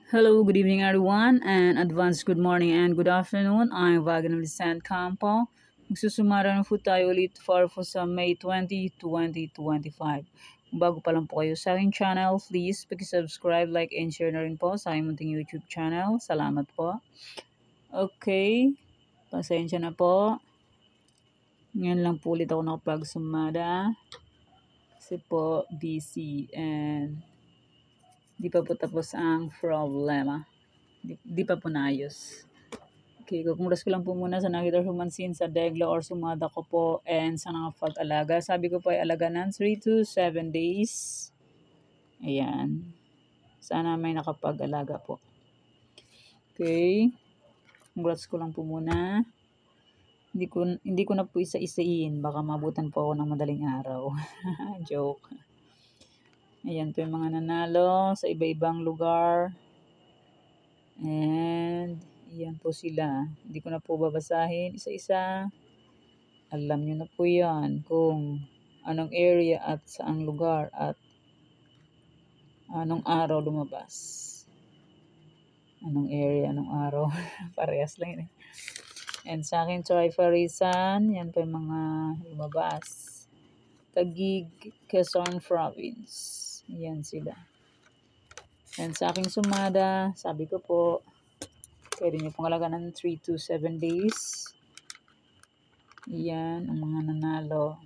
Hello, good evening everyone, and advance good morning and good afternoon. I'm Wagner Vicente Campo. Magsusumara na po tayo ulit for sa May 20, 2025. Kung bago pa lang po kayo sa aking channel, please pag-subscribe, like, and share na rin po sa aking munting YouTube channel. Salamat po. Okay, pasensya na po. Ngayon lang po ulit ako nakapagsumada. Kasi po busy and di pa po tapos ang problema. Di pa po naayos. Okay, kukongrats ko lang po muna sa nakita humansin sa degla or sumada ko po and sa nakapag-alaga. Sabi ko po ay alaga ng 3 to 7 days. Ayan. Sana may nakapag-alaga po. Okay. Congrats ko lang po muna. Hindi ko na po isa-isain. Baka mabutan po ako ng madaling araw. Joke. Ayan po yung mga nanalo sa iba-ibang lugar. And yan po sila. Hindi ko na po babasahin isa-isa. Alam nyo na po yan kung anong area at saang lugar at anong araw lumabas. Anong area, anong araw. Parehas lang yun eh. And sa akin, Troy Farisan, yan po yung mga lumabas. Taguig, Quezon Province. Yan sila. And sa aking sumada, sabi ko po, pwede nyo pong alaga ng 3 to 7 days. Yan ang mga nanalo.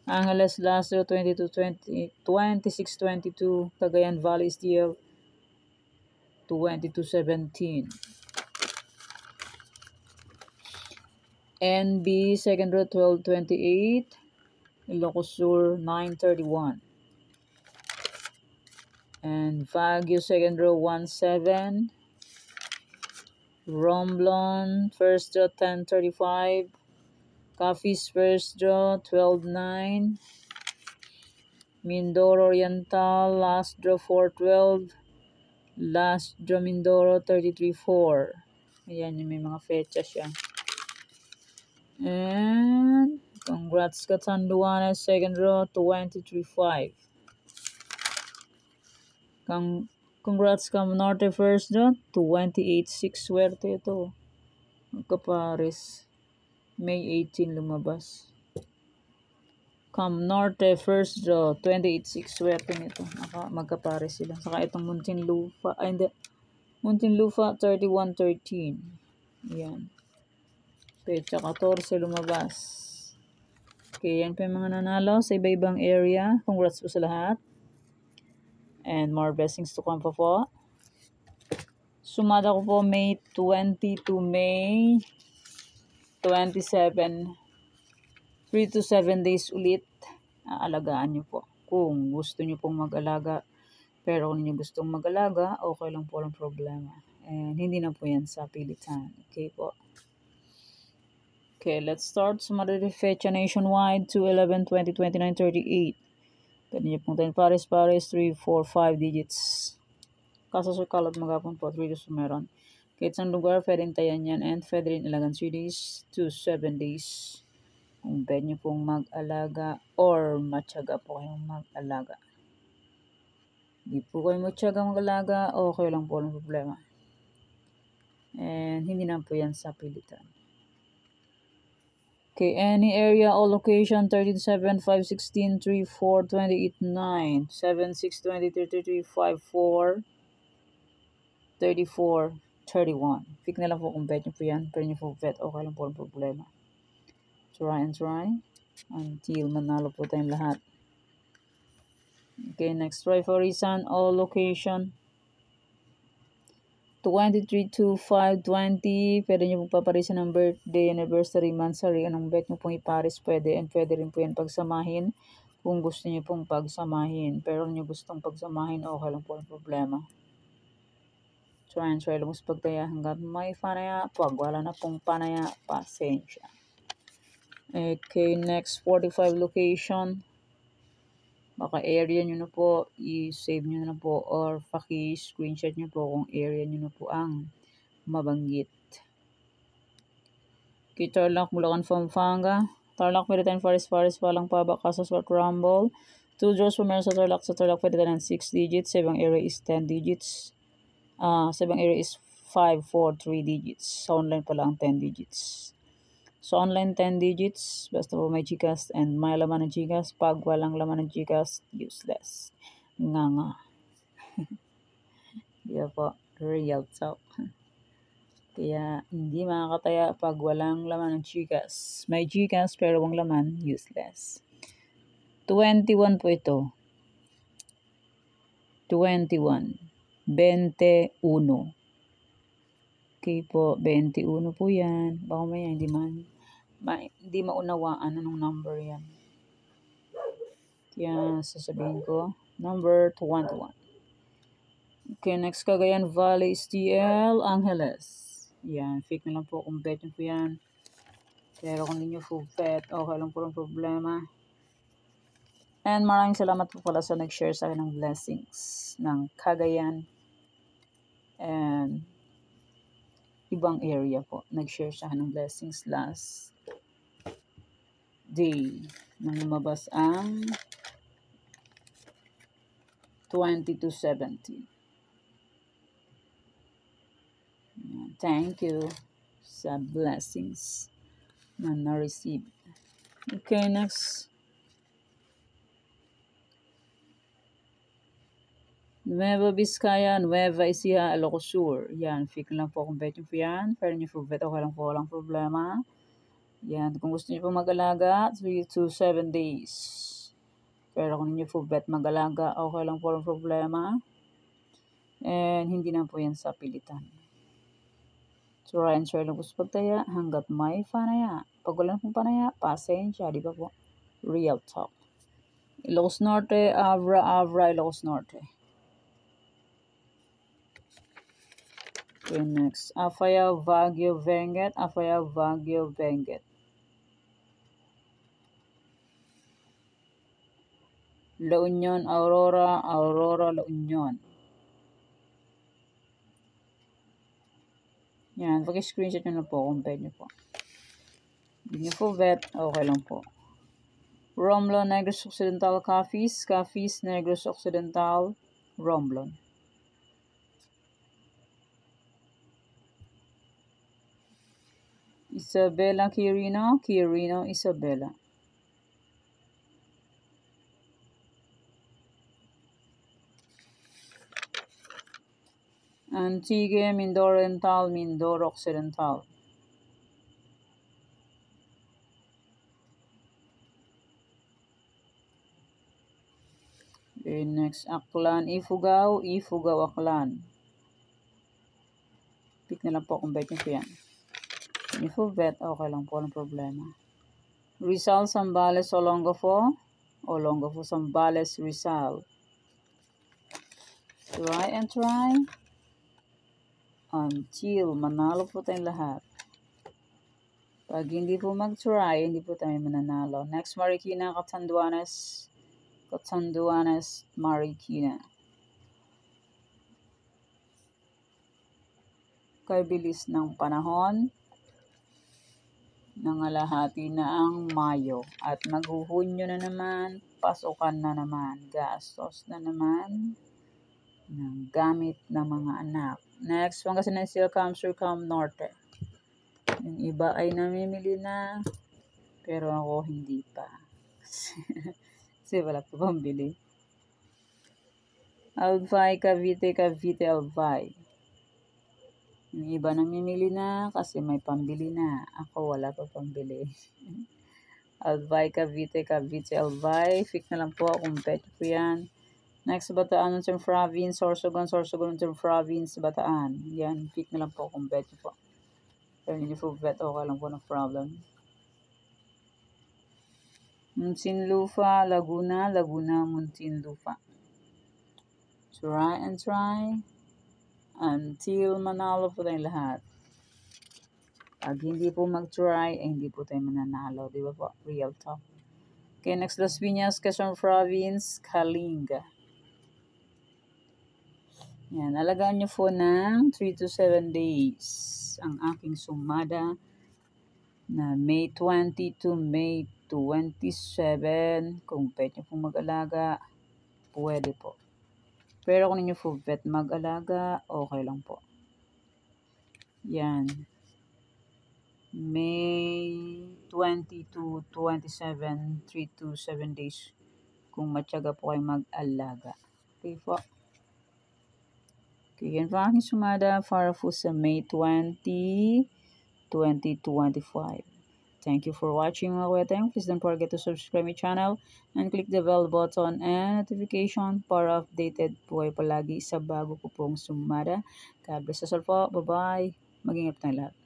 Angeles Lasso 26-22. Cagayan Valley Steel 22-17. NB second row 12-28. Ilocos Sur 9-31. And Baguio second row 1-7. Romblon first draw 10-35. Coffee's first draw 12-9. Mindoro Oriental last draw 4-12. Last draw Mindoro 33-4. Ayan yung may mga fecha siya. And congrats Catanduanes second row 23-5. Congrats Cam Norte first draw 28-6. Swerte ito. Magkapares. May 18 lumabas. Cam Norte first draw 28-6. Swerte nito. Magkapares sila. Saka itong Muntinlupa. Ay hindi. Muntinlupa 31-13. Yan. Pecha 14 lumabas. Okay, yan pa yung mga nanalo sa iba-ibang area. Congrats po sa lahat. And more blessings to come po. Sumada ko po May 20 to May 27. 3 to 7 days ulit. Aalagaan nyo po. Kung gusto nyo pong mag-alaga. Pero kung hindi gustong mag-alaga, okay lang po, walang problema. And hindi na po yan sa pilitan. Okay po. Okay, let's start. Sumada de fecha nationwide 2/11/2029-38. Pwede niyo pong 10 pares, 3, 4, 5 digits. Kaso sa kalot magapon po, 3 to sumeron. Kahit saan lugar, pwedeng tayan yan and pwede rin ilagan 3 days to 7 days. Kung pwede niyo pong mag-alaga or matyaga po kayong mag-alaga. Hindi po kayo matyaga mag-alaga, okay lang po, walang problema. And hindi na po yan sa pilitan. Okay, any area or location 13-7, 5-16, 3-4, 28-9, 7-6, 23, 5-4, 34, 31. Pick na lang po kung bet nyo po yan. Pero nyo po bet, okay lang po ang problema. Try and try until manalo po tayong lahat. Okay, next try for reason or location 23-2-5-20. Pwede nyo pong paparisan ng birthday, anniversary, monthsary. Anong bet nyo pong iparis pwede. And pwede rin po yan pagsamahin kung gusto nyo pong pagsamahin. Pero kung nyo gustong pagsamahin, okay lang po ang problema. Try and try lang sa pagtaya hanggang may panaya. Pag wala na pong panaya, pasensya. Okay, next 45 location. Baka area nyo na po, i-save nyo na po or paki-screenshot nyo po kung area nyo na po ang mabanggit. Okay, Tarlac, Bulacan, Pampanga. Tarlac, Meritan, Paris, Palang Paba, Casaswat, Rumble. 2 draws po meron sa Tarlac. Sa Tarlac, pwede tayo ng 6 digits. Sa ibang area is 10 digits. Sa ibang area is 5, 4, 3 digits. Sa online pala ang 10 digits. So, online 10 digits, basta po may GCash and may laman ng GCash. Pag walang laman ng GCash, useless. Nga. Di ba po? Real talk. Kaya, hindi makakataya pag walang laman ng GCash. May GCash pero walang laman, useless. 21 po ito. 21. 21. Okay po, 21 po yan. Baka maya hindi maunawaan anong number yan. Kaya sasabihin ko, number 21. Okay, next Cagayan Valley STL Angeles. Yan, fake na lang po kung bet nyo po yan. Pero kung hindi nyo full bet, okay lang po ang problema. And maraming salamat po pala sa nag-share sa akin ng blessings ng Cagayan and ibang area po. Nag-share sa akin ng blessings last day nang lumabas ang 22-17. Thank you sa blessings na na-receive. Okay, next. Nueva Vizcaya, Nueva Ecija, Ilocos Sur. Yan, fake lang po kung bet nyo po yan. Pero nyo po bet, okay lang po, walang problema. Yan, kung gusto nyo po mag-alaga, 3 to 7 days. Pero kung nyo po bet mag-alaga, okay lang po, walang problema. And hindi na po yan sa pilitan. So, Ryan Sir lang po sa pagtaya hanggat may panaya. Pag wala pong panaya, pasensya, di ba po? Real talk. Ilocos Norte, Abra, Ilocos Norte. Okay, next. Apayao, Baguio, Benguet. Apayao, Baguio, Benguet. La Union, Aurora, La Union. Yan, pag-screenshot nyo na po kung bet nyo po. Hindi nyo po bet, okay lang po. Romblon, Negros Occidental, Capiz, Negros Occidental, Romblon. Isabela, Quirino, Isabela. Antique, Mindoro Oriental, Mindoro Occidental. Okay, next, Aklan, Ifugao, Aklan. Pick na lang po kung bet nyo po yan. If you bet, okay lang po, walang problema. Rizal, Zambales, Olongapo, Zambales, Rizal. Try and try until manalo po tayong lahat. Pag hindi po mag-try, hindi po tayo mananalo. Next, Marikina, Catanduanes, Marikina. Kay bilis ng panahon, nangalahati na ang Mayo at maghuhunyo na naman, pasukan na naman, gastos na naman ng gamit ng mga anak. Next, Pangasinan Steel Surcam Norte. Yung iba ay namimili na, pero ako hindi pa. Kasi wala pa pambili. Albay, Cavite, Albay. Yung iba namimili na kasi may pambili na. Ako wala pa pambili. Albay, Cavite, Albay. Fix na lang po kung bet po yan. Next, Bataan, Northern Province, Sorsogon, Northern Province, Bataan. Yan, pick na lang po kung bet po. Pero hindi po bet, okay lang po, no problem. Muntinlupa, Laguna, Muntinlupa. Try and try until manalo po tayong lahat. Pag hindi po mag-try, hindi po tayo mananalo. Di ba po? Real talk. Okay, next, Las Piñas, Quezon Province, Kalinga. Yan, alagaan nyo po ng 3 to 7 days ang aking sumada na May 20 to May 27. Kung pwede nyo pong mag-alaga, pwede po. Pero kung ninyo po vet mag-alaga, okay lang po. Yan. May 20 to 27, 3 to 7 days kung matyaga po kayo mag-alaga. Okay po. Okay, yan po aking sumada para po sa May 20, 2025. Thank you for watching mga kuweteng. Please don't forget to subscribe my channel and click the bell button and notification para updated po kayo palagi sa bago ko pong sumada. God bless us all po. Bye-bye. Mag-ingat na lahat.